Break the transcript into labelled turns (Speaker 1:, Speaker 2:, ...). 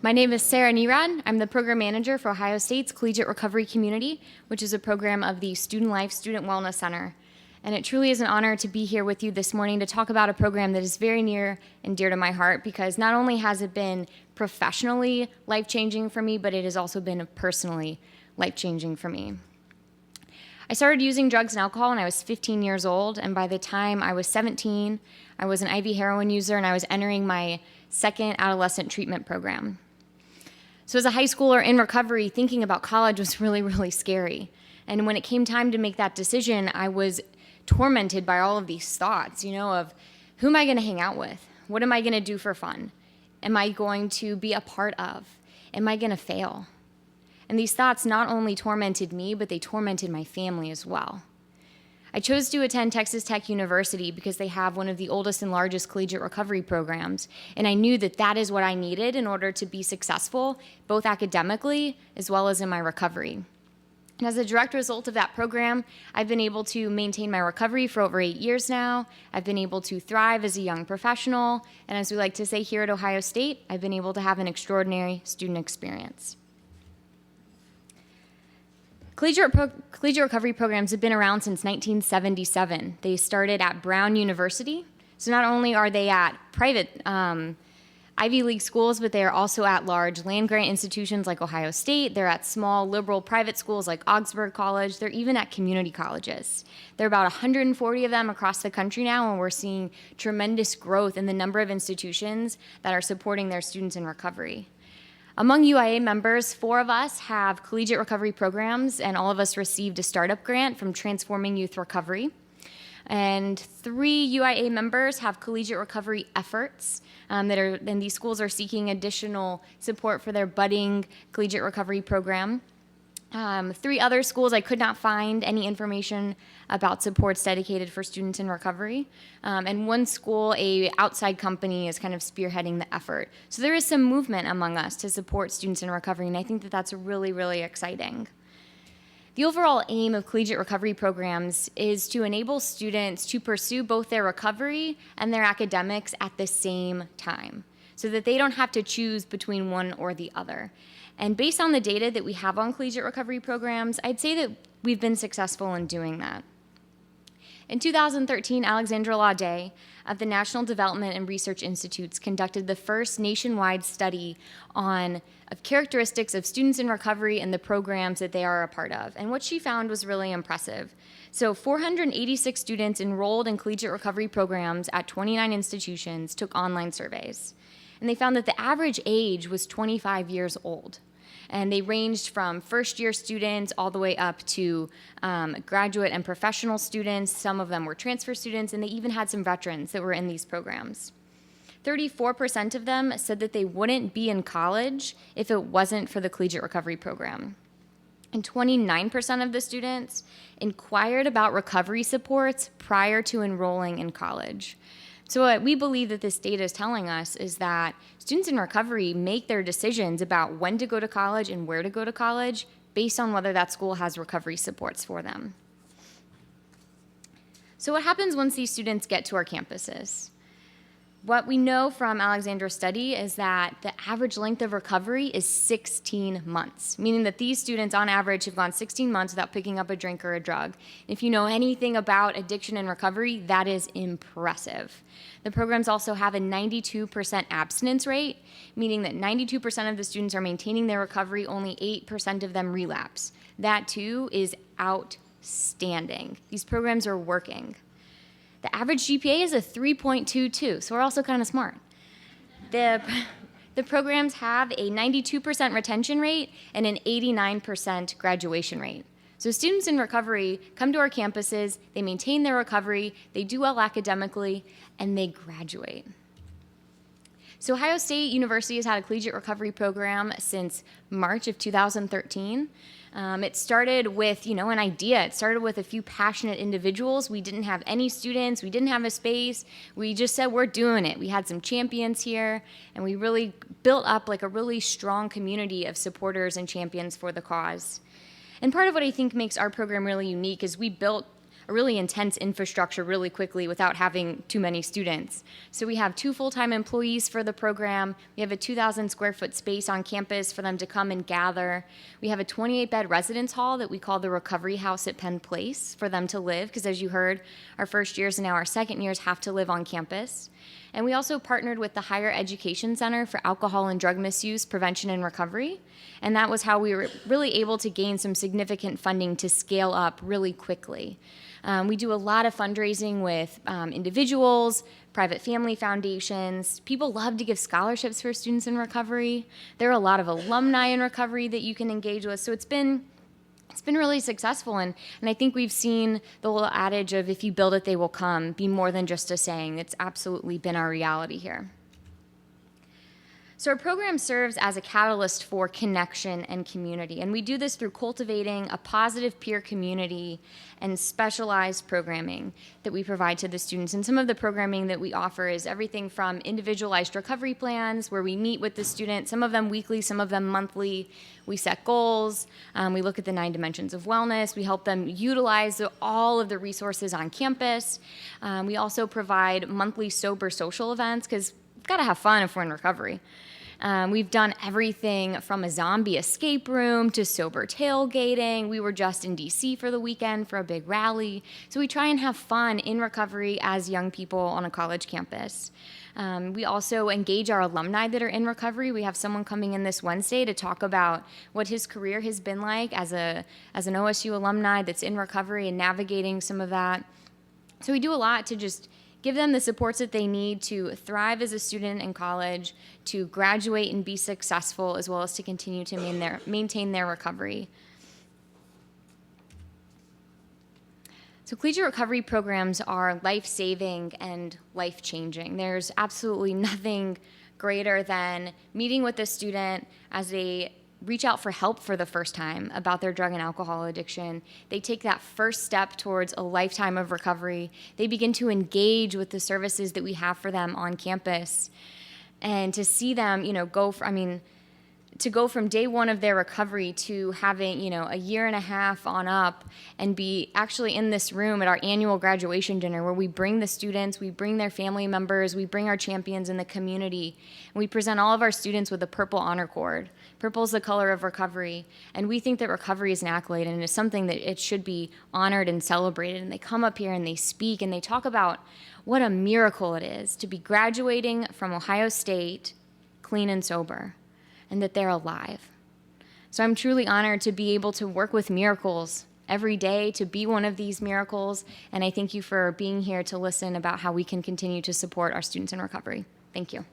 Speaker 1: My name is Sarah Nerad. I'm the program manager for Ohio State's Collegiate Recovery Community, which is a program of the Student Life Student Wellness Center. And it truly is an honor to be here with you this morning to talk about a program that is very near and dear to my heart, because not only has it been professionally life-changing for me, but it has also been personally life-changing for me. I started using drugs and alcohol when I was 15 years old, and by the time I was 17, I was an IV heroin user and I was entering my second adolescent treatment program. So as a high schooler in recovery, thinking about college was really, really scary. And when it came time to make that decision, I was tormented by all of these thoughts, of who am I going to hang out with? What am I going to do for fun? Am I going to be a part of? Am I going to fail? And these thoughts not only tormented me, but they tormented my family as well. I chose to attend Texas Tech University because they have one of the oldest and largest collegiate recovery programs, and I knew that that is what I needed in order to be successful, both academically as well as in my recovery. And as a direct result of that program, I've been able to maintain my recovery for over 8 years now. I've been able to thrive as a young professional, and as we like to say here at Ohio State, I've been able to have an extraordinary student experience. Collegiate recovery programs have been around since 1977. They started at Brown University. So not only are they at private Ivy League schools, but they are also at large land-grant institutions like Ohio State. They're at small liberal private schools like Augsburg College. They're even at community colleges. There are about 140 of them across the country now, and we're seeing tremendous growth in the number of institutions that are supporting their students in recovery. Among UIA members, 4 of us have collegiate recovery programs, and all of us received a startup grant from Transforming Youth Recovery. And 3 UIA members have collegiate recovery efforts and these schools are seeking additional support for their budding collegiate recovery program. 3 other schools, I could not find any information about supports dedicated for students in recovery. And 1 school, a outside company, is kind of spearheading the effort. So there is some movement among us to support students in recovery, and I think that that's really, really exciting. The overall aim of collegiate recovery programs is to enable students to pursue both their recovery and their academics at the same time, so that they don't have to choose between one or the other. And based on the data that we have on collegiate recovery programs, I'd say that we've been successful in doing that. In 2013, Alexandra Laudet of the National Development and Research Institutes conducted the first nationwide study on characteristics of students in recovery and the programs that they are a part of. And what she found was really impressive. So 486 students enrolled in collegiate recovery programs at 29 institutions took online surveys. And they found that the average age was 25 years old. And they ranged from first-year students all the way up to graduate and professional students. Some of them were transfer students, and they even had some veterans that were in these programs. 34% of them said that they wouldn't be in college if it wasn't for the collegiate recovery program. And 29% of the students inquired about recovery supports prior to enrolling in college. So what we believe that this data is telling us is that students in recovery make their decisions about when to go to college and where to go to college based on whether that school has recovery supports for them. So what happens once these students get to our campuses? What we know from Alexandra's study is that the average length of recovery is 16 months, meaning that these students on average have gone 16 months without picking up a drink or a drug. If you know anything about addiction and recovery, that is impressive. The programs also have a 92% abstinence rate, meaning that 92% of the students are maintaining their recovery, only 8% of them relapse. That too is outstanding. These programs are working. The average GPA is a 3.22, so we're also kind of smart. The programs have a 92% retention rate and an 89% graduation rate. So students in recovery come to our campuses, they maintain their recovery, they do well academically, and they graduate. So Ohio State University has had a collegiate recovery program since March of 2013. It started with, an idea. It started with a few passionate individuals. We didn't have any students. We didn't have a space. We just said, we're doing it. We had some champions here, and we really built up like a really strong community of supporters and champions for the cause. And part of what I think makes our program really unique is we built a really intense infrastructure really quickly without having too many students. So we have 2 full-time employees for the program. We have a 2,000 square foot space on campus for them to come and gather. We have a 28-bed residence hall that we call the Recovery House at Penn Place for them to live, because as you heard, our first years and now our second years have to live on campus. And we also partnered with the Higher Education Center for Alcohol and Drug Misuse Prevention and Recovery. And that was how we were really able to gain some significant funding to scale up really quickly. We do a lot of fundraising with individuals, private family foundations. People love to give scholarships for students in recovery. There are a lot of alumni in recovery that you can engage with. So it's been really successful, and I think we've seen the little adage of if you build it, they will come be more than just a saying. It's absolutely been our reality here. So our program serves as a catalyst for connection and community, and we do this through cultivating a positive peer community and specialized programming that we provide to the students. And some of the programming that we offer is everything from individualized recovery plans, where we meet with the student, some of them weekly, some of them monthly. We set goals. We look at the 9 dimensions of wellness. We help them utilize all of the resources on campus. We also provide monthly sober social events, because we've got to have fun if we're in recovery. We've done everything from a zombie escape room to sober tailgating. We were just in DC for the weekend for a big rally. So we try and have fun in recovery as young people on a college campus. We also engage our alumni that are in recovery. We have someone coming in this Wednesday to talk about what his career has been like as an OSU alumni that's in recovery and navigating some of that. So we do a lot to just give them the supports that they need to thrive as a student in college, to graduate and be successful, as well as to continue to maintain their recovery. So collegiate recovery programs are life-saving and life-changing. There's absolutely nothing greater than meeting with a student as they reach out for help for the first time about their drug and alcohol addiction. They take that first step towards a lifetime of recovery. They begin to engage with the services that we have for them on campus. And to see them, to go from day one of their recovery to having, a year and a half on up and be actually in this room at our annual graduation dinner where we bring the students, we bring their family members, we bring our champions in the community, and we present all of our students with a purple honor cord. Purple is the color of recovery, and we think that recovery is an accolade and it's something that it should be honored and celebrated. And they come up here and they speak and they talk about what a miracle it is to be graduating from Ohio State clean and sober, and that they're alive. So I'm truly honored to be able to work with miracles every day, to be one of these miracles, and I thank you for being here to listen about how we can continue to support our students in recovery. Thank you.